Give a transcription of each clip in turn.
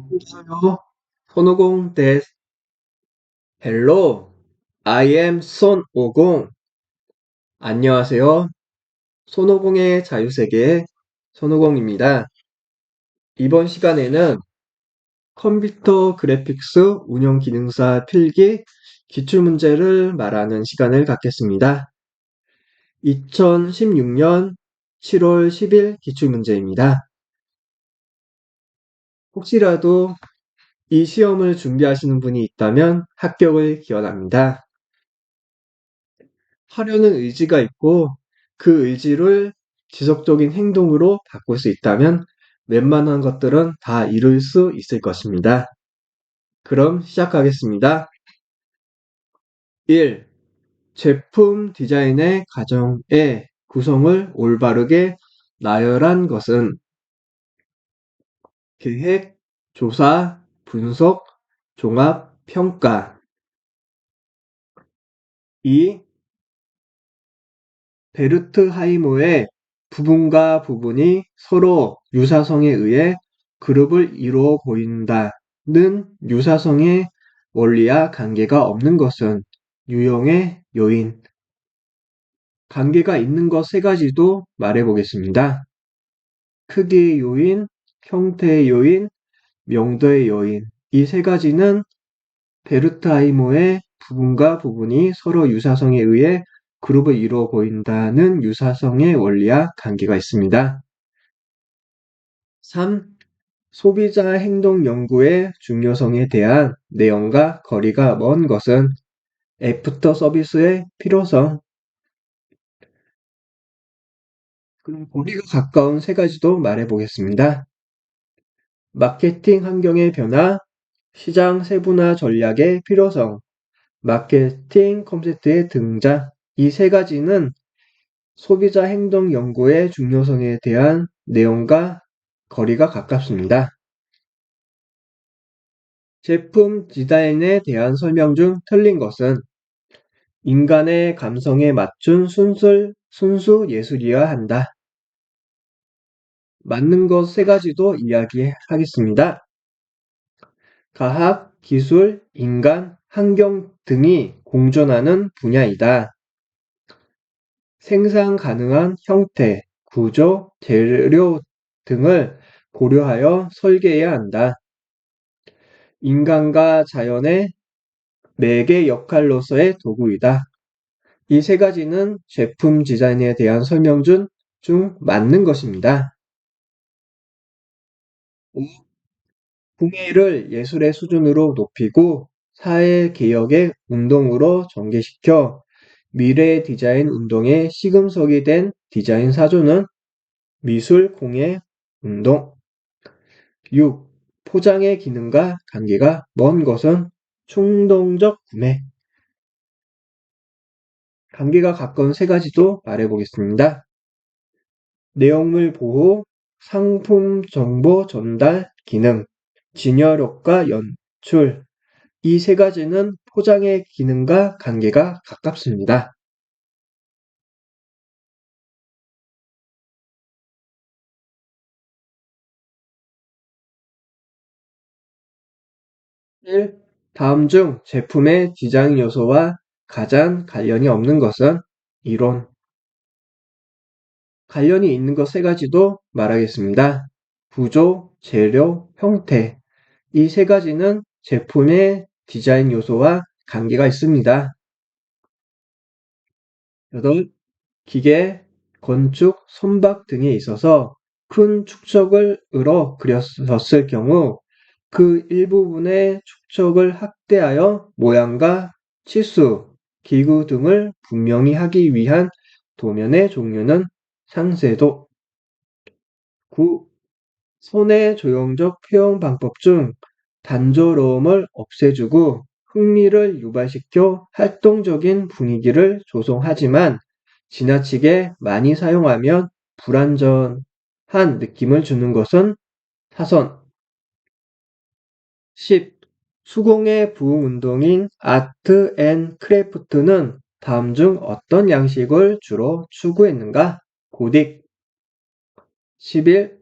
안녕하세요. 손오공 데스. Hello, I am 손오공. 안녕하세요. 손오공의 자유세계 손오공입니다. 이번 시간에는 컴퓨터 그래픽스 운영 기능사 필기 기출문제를 말하는 시간을 갖겠습니다. 2016년 7월 10일 기출문제입니다. 혹시라도 이 시험을 준비하시는 분이 있다면 합격을 기원합니다. 하려는 의지가 있고 그 의지를 지속적인 행동으로 바꿀 수 있다면 웬만한 것들은 다 이룰 수 있을 것입니다. 그럼 시작하겠습니다. 1. 제품 디자인의 과정의 구성을 올바르게 나열한 것은 계획, 조사, 분석, 종합, 평가. 2. 베르트하이머의 부분과 부분이 서로 유사성에 의해 그룹을 이루어 보인다는 유사성의 원리와 관계가 없는 것은 유형의 요인. 관계가 있는 것 세 가지도 말해 보겠습니다. 크기의 요인, 형태의 요인, 명도의 요인. 이 세 가지는 베르트하이머의 부분과 부분이 서로 유사성에 의해 그룹을 이루어 보인다는 유사성의 원리와 관계가 있습니다. 3. 소비자 행동 연구의 중요성에 대한 내용과 거리가 먼 것은 애프터 서비스의 필요성. 그럼 거리가 가까운 세 가지도 말해 보겠습니다. 마케팅 환경의 변화, 시장 세분화 전략의 필요성, 마케팅 콘셉트의 등장. 이 세 가지는 소비자 행동 연구의 중요성에 대한 내용과 거리가 가깝습니다. 제품 디자인에 대한 설명 중 틀린 것은 인간의 감성에 맞춘 순수 예술이어야 한다. 맞는 것 세 가지도 이야기하겠습니다. 과학, 기술, 인간, 환경 등이 공존하는 분야이다. 생산 가능한 형태, 구조, 재료 등을 고려하여 설계해야 한다. 인간과 자연의 매개 역할로서의 도구이다. 이 세 가지는 제품 디자인에 대한 설명 중 맞는 것입니다. 5. 공예를 예술의 수준으로 높이고 사회 개혁의 운동으로 전개시켜 미래 디자인 운동의 시금석이 된 디자인 사조는 미술 공예 운동. 6. 포장의 기능과 관계가 먼 것은 충동적 구매. 관계가 가까운 세 가지도 말해보겠습니다. 내용물 보호, 상품 정보 전달 기능, 진열효과 연출. 이 세 가지는 포장의 기능과 관계가 가깝습니다. 1. 다음 중 제품의 디자인 요소와 가장 관련이 없는 것은 이론. 관련이 있는 것 세 가지도 말하겠습니다. 구조, 재료, 형태. 이 세 가지는 제품의 디자인 요소와 관계가 있습니다. 8. 기계, 건축, 선박 등에 있어서 큰 축척을 그렸을 경우 그 일부분의 축척을 확대하여 모양과 치수, 기구 등을 분명히 하기 위한 도면의 종류는 상세도. 9. 손의 조형적 표현 방법 중 단조로움을 없애주고 흥미를 유발시켜 활동적인 분위기를 조성하지만 지나치게 많이 사용하면 불완전한 느낌을 주는 것은 사선. 10. 수공예 부흥 운동인 아트 앤 크래프트는 다음 중 어떤 양식을 주로 추구했는가? 고딕. 11.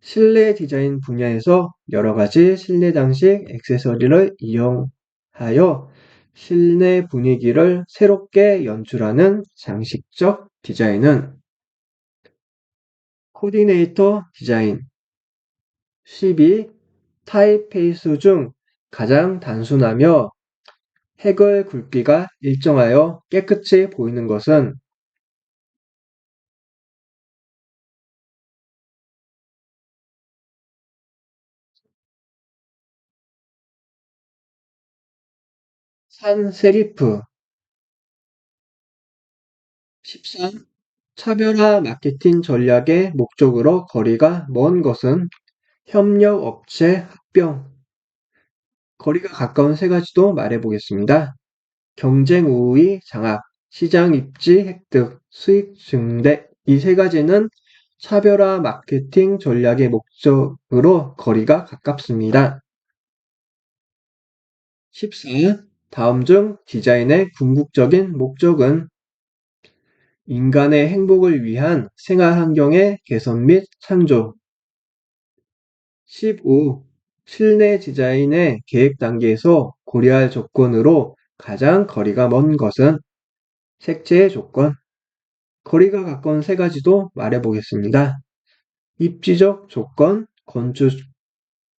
실내 디자인 분야에서 여러 가지 실내 장식 액세서리를 이용하여 실내 분위기를 새롭게 연출하는 장식적 디자인은 코디네이터 디자인, 12. 타입페이스 중 가장 단순하며 해글 굵기가 일정하여 깨끗이 보이는 것은 산 세리프. 13. 차별화 마케팅 전략의 목적으로 거리가 먼 것은 협력 업체 합병. 거리가 가까운 세 가지도 말해보겠습니다. 경쟁 우위 장악, 시장 입지 획득, 수익 증대. 이 세 가지는 차별화 마케팅 전략의 목적으로 거리가 가깝습니다. 14. 다음 중 디자인의 궁극적인 목적은 인간의 행복을 위한 생활 환경의 개선 및 창조. 15. 실내 디자인의 계획 단계에서 고려할 조건으로 가장 거리가 먼 것은 색채의 조건. 거리가 가까운 세 가지도 말해보겠습니다. 입지적 조건,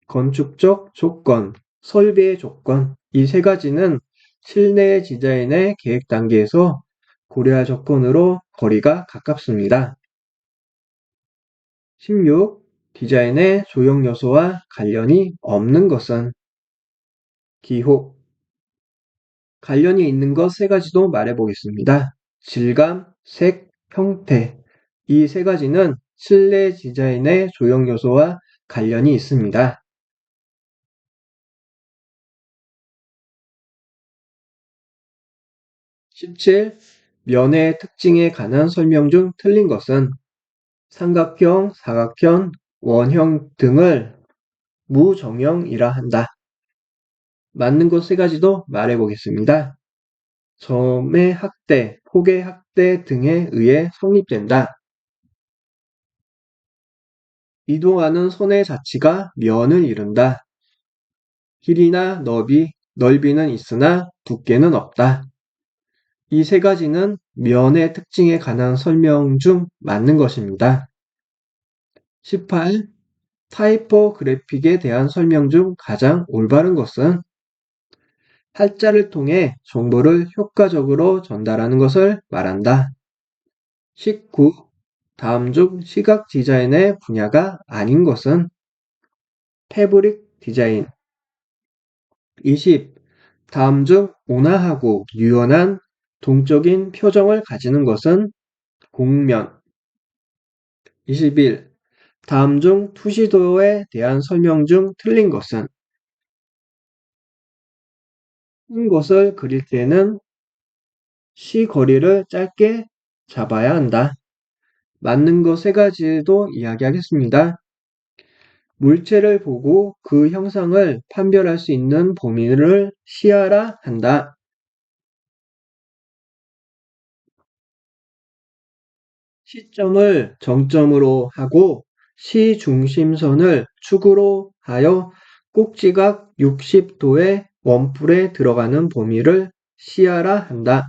건축적 조건, 설비의 조건. 이 세 가지는 실내 디자인의 계획 단계에서 고려할 조건으로 거리가 가깝습니다. 16. 디자인의 조형 요소와 관련이 없는 것은 기호. 관련이 있는 것 세 가지도 말해보겠습니다. 질감, 색, 형태. 이 세 가지는 실내 디자인의 조형 요소와 관련이 있습니다. 17. 면의 특징에 관한 설명 중 틀린 것은 삼각형, 사각형, 원형 등을 무정형이라 한다. 맞는 것 세 가지도 말해보겠습니다. 점의 확대, 폭의 확대 등에 의해 성립된다. 이동하는 선의 자치가 면을 이룬다. 길이나 넓이는 있으나 두께는 없다. 이 세 가지는 면의 특징에 관한 설명 중 맞는 것입니다. 18. 타이포그래픽에 대한 설명 중 가장 올바른 것은 팔자를 통해 정보를 효과적으로 전달하는 것을 말한다. 19. 다음 중 시각 디자인의 분야가 아닌 것은 패브릭 디자인. 20. 다음 중 온화하고 유연한 동적인 표정을 가지는 것은 곡면. 21. 다음 중 투시도에 대한 설명 중 틀린 것은 큰 것을 그릴 때는 시거리를 짧게 잡아야 한다. 맞는 것 세 가지도 이야기하겠습니다. 물체를 보고 그 형상을 판별할 수 있는 범위를 시야라 한다. 시점을 정점으로 하고 시중심선을 축으로 하여 꼭지각 60도의 원뿔에 들어가는 범위를 시야라 한다.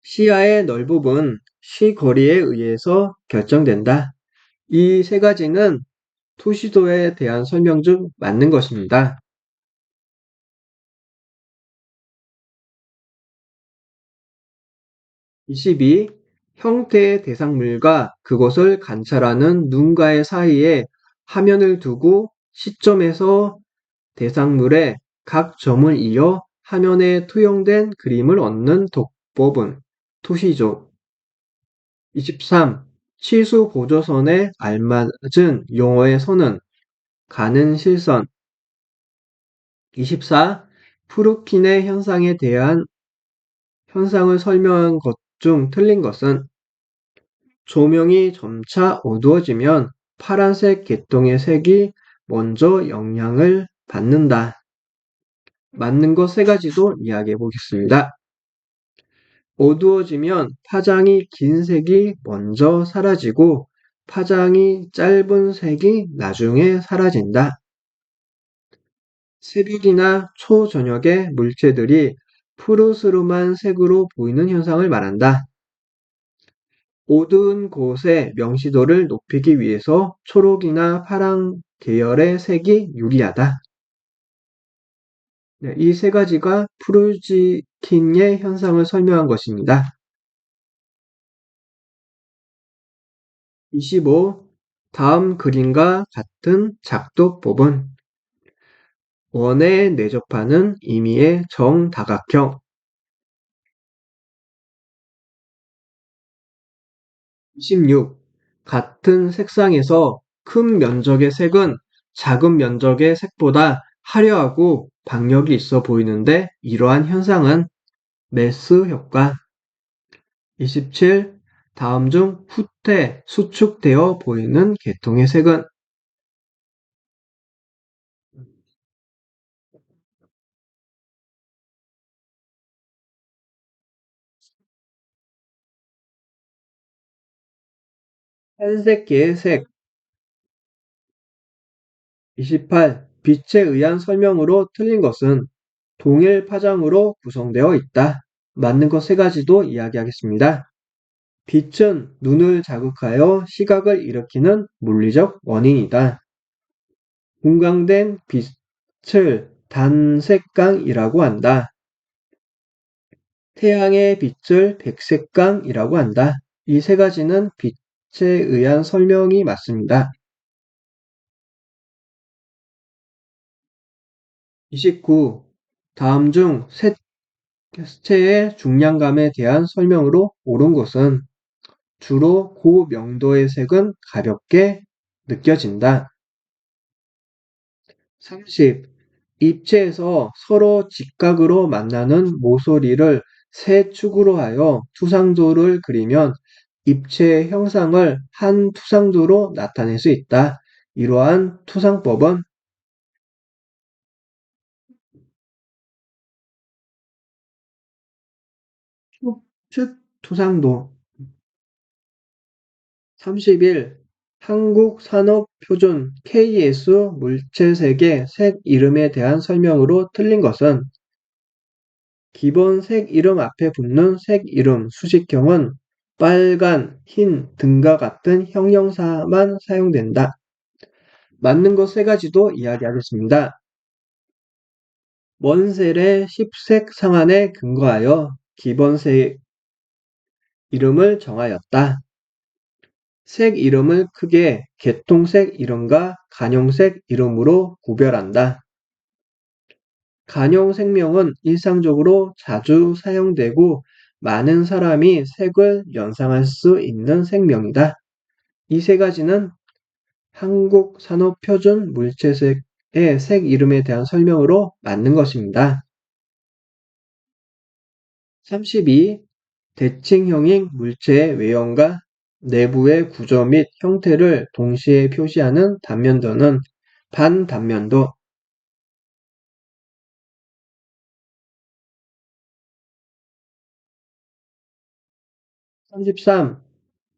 시야의 넓음은 시거리에 의해서 결정된다. 이 세 가지는 투시도에 대한 설명 중 맞는 것입니다. 22. 형태의 대상물과 그것을 관찰하는 눈과의 사이에 화면을 두고 시점에서 대상물의 각 점을 이어 화면에 투영된 그림을 얻는 독법은 투시죠. 23. 치수 보조선에 알맞은 용어의 선은 가는 실선. 24. 프루킨의 현상에 대한 현상을 설명한 것 중 틀린 것은 조명이 점차 어두워지면 파란색 계통의 색이 먼저 영향을 받는다. 맞는 것 세 가지도 이야기해 보겠습니다. 어두워지면 파장이 긴 색이 먼저 사라지고 파장이 짧은 색이 나중에 사라진다. 새벽이나 초저녁에 물체들이 푸르스름한 색으로 보이는 현상을 말한다. 어두운 곳의 명시도를 높이기 위해서 초록이나 파랑 계열의 색이 유리하다. 네, 이 세 가지가 프루지킨의 현상을 설명한 것입니다. 25. 다음 그림과 같은 작도법은 원에 내접하는 임의의 정다각형. 26. 같은 색상에서 큰 면적의 색은 작은 면적의 색보다 화려하고 박력이 있어 보이는데 이러한 현상은 메스 효과. 27. 다음 중 후퇴, 수축되어 보이는 계통의 색은 탈색계의 색. 28. 빛에 의한 설명으로 틀린 것은 동일 파장으로 구성되어 있다. 맞는 것 세 가지도 이야기하겠습니다. 빛은 눈을 자극하여 시각을 일으키는 물리적 원인이다. 공강된 빛을 단색광이라고 한다. 태양의 빛을 백색광이라고 한다. 이 세 가지는 빛에 의한 설명이 맞습니다. 29. 다음 중 색채의 중량감에 대한 설명으로 옳은 것은 주로 고명도의 색은 가볍게 느껴진다. 30. 입체에서 서로 직각으로 만나는 모서리를 세 축으로 하여 투상도를 그리면 입체의 형상을 한 투상도로 나타낼 수 있다. 이러한 투상법은 축 투상도. 31. 한국산업표준 KS 물체색의 색 이름에 대한 설명으로 틀린 것은 기본 색 이름 앞에 붙는 색 이름 수식형은 빨간, 흰 등과 같은 형용사만 사용된다. 맞는 것 세 가지도 이야기하겠습니다. 원셀의 10색 상한에 근거하여 기본 색 이름을 정하였다. 색 이름을 크게 개통색 이름과 간용색 이름으로 구별한다. 간용 색명은 일상적으로 자주 사용되고 많은 사람이 색을 연상할 수 있는 색명이다. 이 세 가지는 한국 산업표준 물체색의 색 이름에 대한 설명으로 맞는 것입니다. 32. 대칭형인 물체의 외형과 내부의 구조 및 형태를 동시에 표시하는 단면도는 반단면도. 33.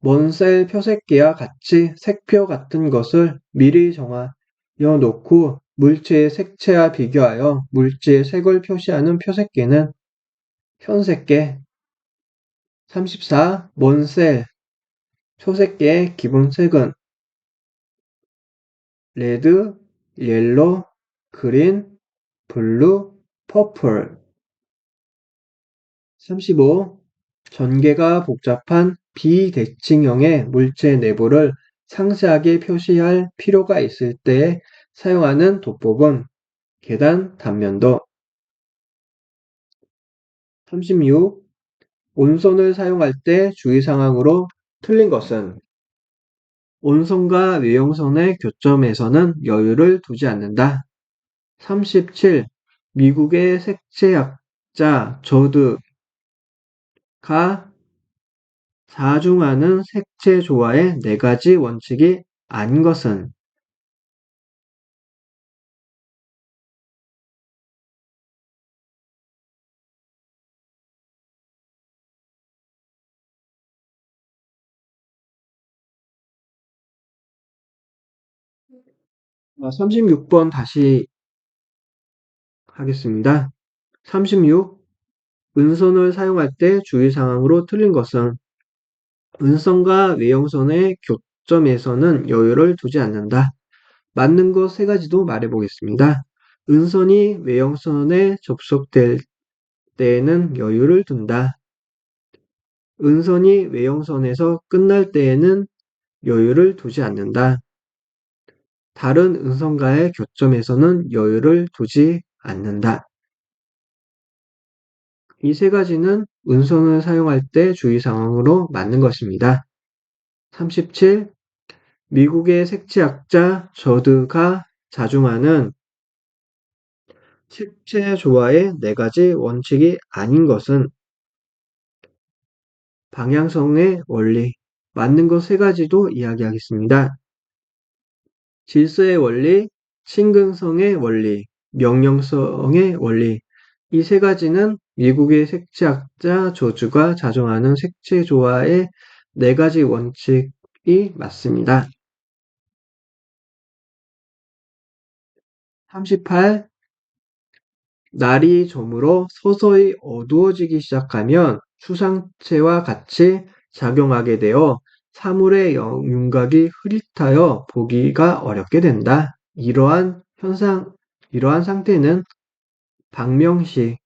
먼셀 표색계와 같이 색표 같은 것을 미리 정하여 놓고 물체의 색채와 비교하여 물체의 색을 표시하는 표색계는 현색계. 34. 먼셀 표색계의 기본색은 레드, 옐로, 그린, 블루, 퍼플. 35. 전개가 복잡한 비대칭형의 물체 내부를 상세하게 표시할 필요가 있을 때 사용하는 도법은 계단 단면도. 36. 온선을 사용할 때 주의사항으로 틀린 것은 온선과 외형선의 교점에서는 여유를 두지 않는다. 37. 미국의 색채학자 조드가 사중하는 색채 조화의 네 가지 원칙이 아닌 것은 36번 다시 하겠습니다. 36. 은선을 사용할 때 주의사항으로 틀린 것은 은선과 외형선의 교점에서는 여유를 두지 않는다. 맞는 것 세 가지도 말해보겠습니다. 은선이 외형선에 접속될 때에는 여유를 둔다. 은선이 외형선에서 끝날 때에는 여유를 두지 않는다. 다른 은선과의 교점에서는 여유를 두지 않는다. 이 세 가지는 은선을 사용할 때 주의사항으로 맞는 것입니다. 37. 미국의 색채학자 저드가 자중하는 색채 조화의 네 가지 원칙이 아닌 것은 방향성의 원리, 맞는 것 세 가지도 이야기하겠습니다. 질서의 원리, 친근성의 원리, 명령성의 원리. 이 세 가지는 미국의 색채학자 조주가 자정하는 색채 조화의 네 가지 원칙이 맞습니다. 38. 날이 저물어 서서히 어두워지기 시작하면 추상체와 같이 작용하게 되어 사물의 윤곽이 흐릿하여 보기가 어렵게 된다. 이러한 상태는 박명시.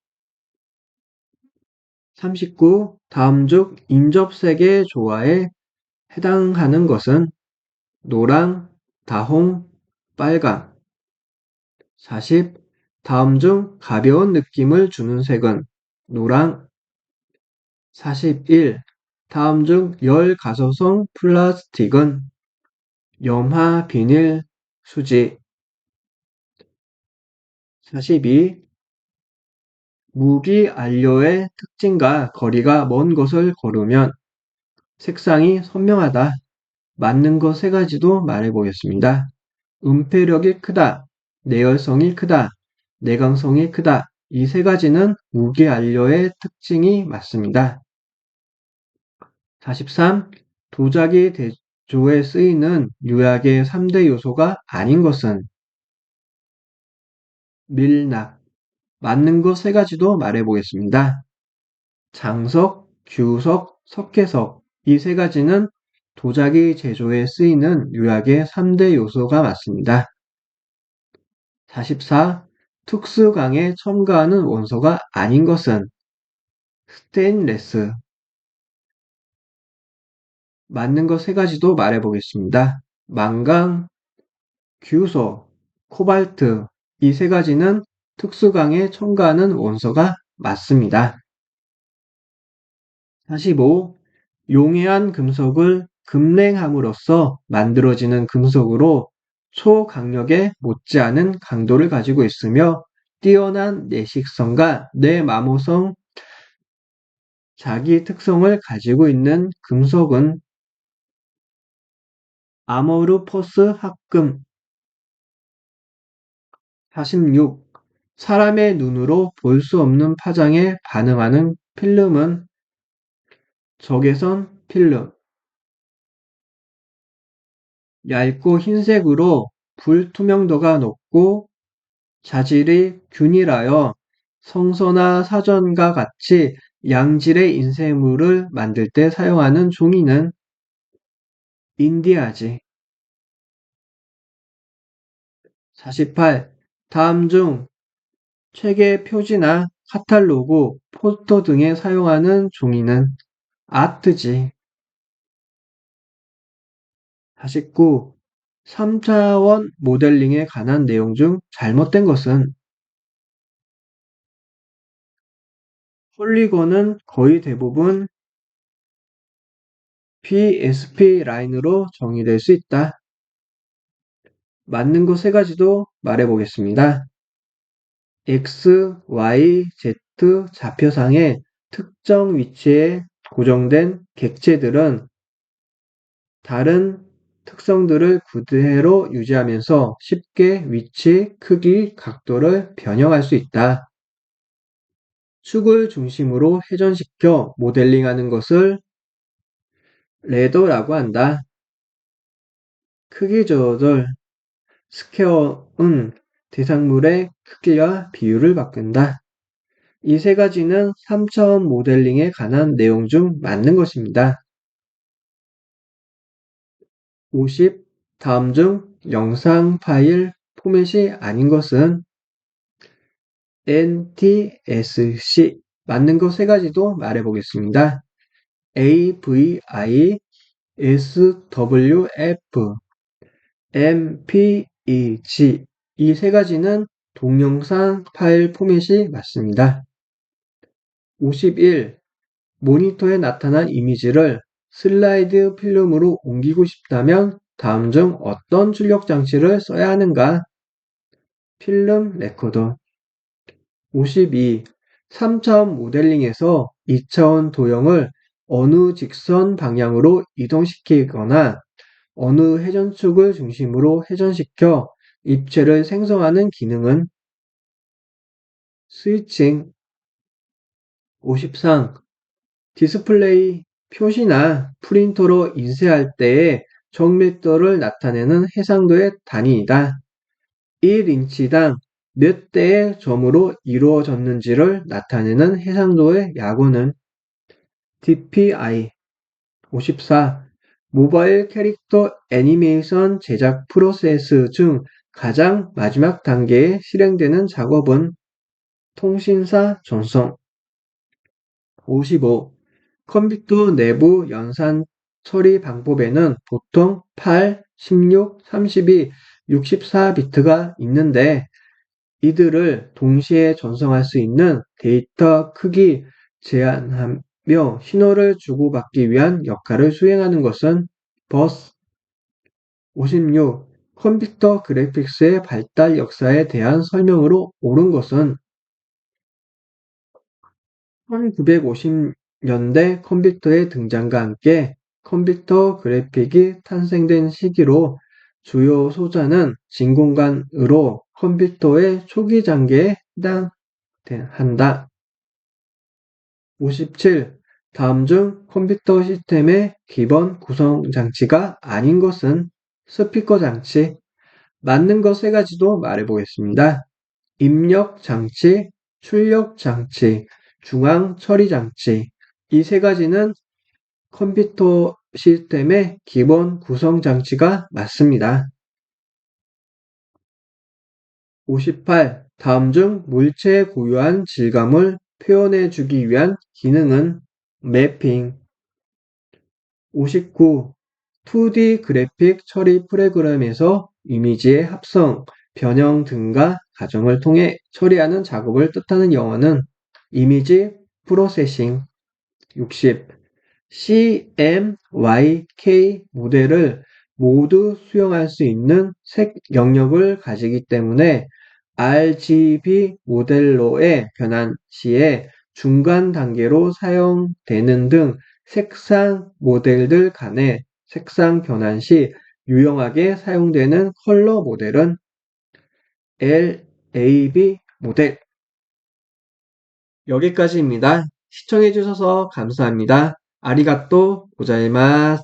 39. 다음 중 인접색의 조화에 해당하는 것은 노랑, 다홍, 빨강. 40. 다음 중 가벼운 느낌을 주는 색은 노랑. 41. 다음 중 열 가소성 플라스틱은 염화, 비닐, 수지. 42. 무기 안료의 특징과 거리가 먼 것을 고르면 색상이 선명하다. 맞는 것 세 가지도 말해보겠습니다. 은폐력이 크다, 내열성이 크다, 내광성이 크다. 이 세 가지는 무기 안료의 특징이 맞습니다. 43. 도자기 대조에 쓰이는 유약의 3대 요소가 아닌 것은 밀납. 맞는 것 세 가지도 말해보겠습니다. 장석, 규석, 석회석. 이 세 가지는 도자기 제조에 쓰이는 유약의 3대 요소가 맞습니다. 44. 특수강에 첨가하는 원소가 아닌 것은 스테인레스. 맞는 것 세 가지도 말해보겠습니다. 망강, 규소, 코발트. 이 세 가지는 특수강에 첨가하는 원소가 맞습니다. 45. 용해한 금속을 급냉함으로써 만들어지는 금속으로 초강력에 못지않은 강도를 가지고 있으며 뛰어난 내식성과 내마모성 자기 특성을 가지고 있는 금속은 아모르포스 합금. 46. 사람의 눈으로 볼 수 없는 파장에 반응하는 필름은 적외선 필름. 얇고 흰색으로 불투명도가 높고 자질이 균일하여 성서나 사전과 같이 양질의 인쇄물을 만들 때 사용하는 종이는 인디아지. 48. 다음 중 책의 표지나 카탈로그, 포스터 등에 사용하는 종이는 아트지. 49. 3차원 모델링에 관한 내용 중 잘못된 것은 폴리곤은 거의 대부분 PSP 라인으로 정의될 수 있다. 맞는 것 세 가지도 말해보겠습니다. X, Y, Z 좌표상의 특정 위치에 고정된 객체들은 다른 특성들을 그대로 유지하면서 쉽게 위치, 크기, 각도를 변형할 수 있다. 축을 중심으로 회전시켜 모델링하는 것을 레더라고 한다. 크기 조절, 스퀘어는 대상물의 크기와 비율을 바꾼다. 이 세 가지는 3차원 모델링에 관한 내용 중 맞는 것입니다. 50. 다음 중 영상 파일 포맷이 아닌 것은 NTSC 맞는 것 세 가지도 말해보겠습니다. AVI, SWF, MPEG 이 세 가지는 동영상 파일 포맷이 맞습니다. 51. 모니터에 나타난 이미지를 슬라이드 필름으로 옮기고 싶다면 다음 중 어떤 출력 장치를 써야 하는가? 필름 레코더. 52. 3차원 모델링에서 2차원 도형을 어느 직선 방향으로 이동시키거나 어느 회전축을 중심으로 회전시켜 입체를 생성하는 기능은 스위칭. 53. 디스플레이 표시나 프린터로 인쇄할 때의 정밀도를 나타내는 해상도의 단위이다. 1인치당 몇 대의 점으로 이루어졌는지를 나타내는 해상도의 약어는 DPI. 54. 모바일 캐릭터 애니메이션 제작 프로세스 중 가장 마지막 단계에 실행되는 작업은 통신사 전송. 55. 컴퓨터 내부 연산 처리 방법에는 보통 8, 16, 32, 64비트가 있는데 이들을 동시에 전송할 수 있는 데이터 크기 제한하며 신호를 주고받기 위한 역할을 수행하는 것은 버스. 56. 컴퓨터 그래픽스의 발달 역사에 대한 설명으로 옳은 것은 1950년대 컴퓨터의 등장과 함께 컴퓨터 그래픽이 탄생된 시기로 주요 소자는 진공관으로 컴퓨터의 초기 단계에 해당한다. 57. 다음 중 컴퓨터 시스템의 기본 구성 장치가 아닌 것은 스피커 장치. 맞는 것 세 가지도 말해보겠습니다. 입력 장치, 출력 장치, 중앙 처리 장치. 이 세 가지는 컴퓨터 시스템의 기본 구성 장치가 맞습니다. 58. 다음 중 물체의 고유한 질감을 표현해 주기 위한 기능은 매핑. 59. 2D 그래픽 처리 프로그램에서 이미지의 합성, 변형 등과 과정을 통해 처리하는 작업을 뜻하는 영어는 이미지 프로세싱. 60. CMYK 모델을 모두 수용할 수 있는 색 영역을 가지기 때문에 RGB 모델로의 변환 시에 중간 단계로 사용되는 등 색상 모델들 간의 색상 변환 시 유용하게 사용되는 컬러 모델은 LAB 모델. 여기까지입니다. 시청해주셔서 감사합니다. 아리가또 고자이마스.